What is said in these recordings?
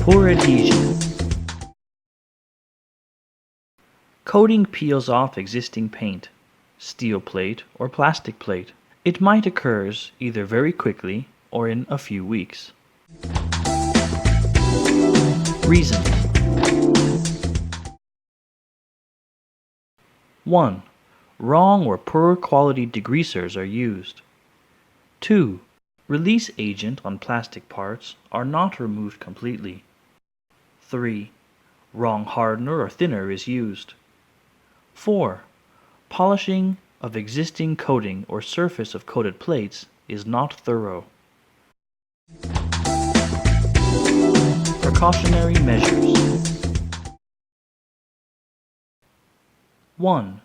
Poor adhesion. Coating peels off existing paint, steel plate or plastic plate. It might occur either very quickly or in a few weeks. Reasons. 1. Wrong or poor quality degreasers are used. 2. Release agent on plastic parts are not removed completely. 3. Wrong hardener or thinner is used. 4. Polishing of existing coating or surface of coated plates is not thorough. Precautionary measures. 1.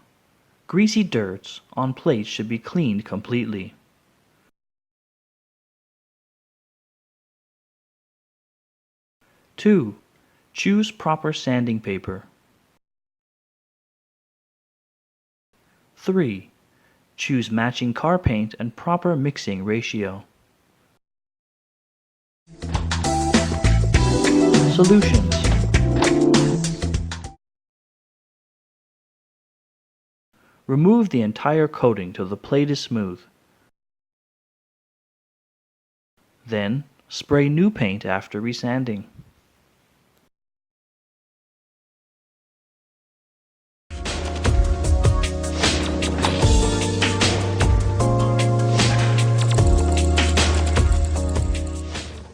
Greasy dirts on plates should be cleaned completely. 2. Choose proper sanding paper. 3. Choose matching car paint and proper mixing ratio. Solutions. Remove the entire coating till the plate is smooth. Then, spray new paint after resanding.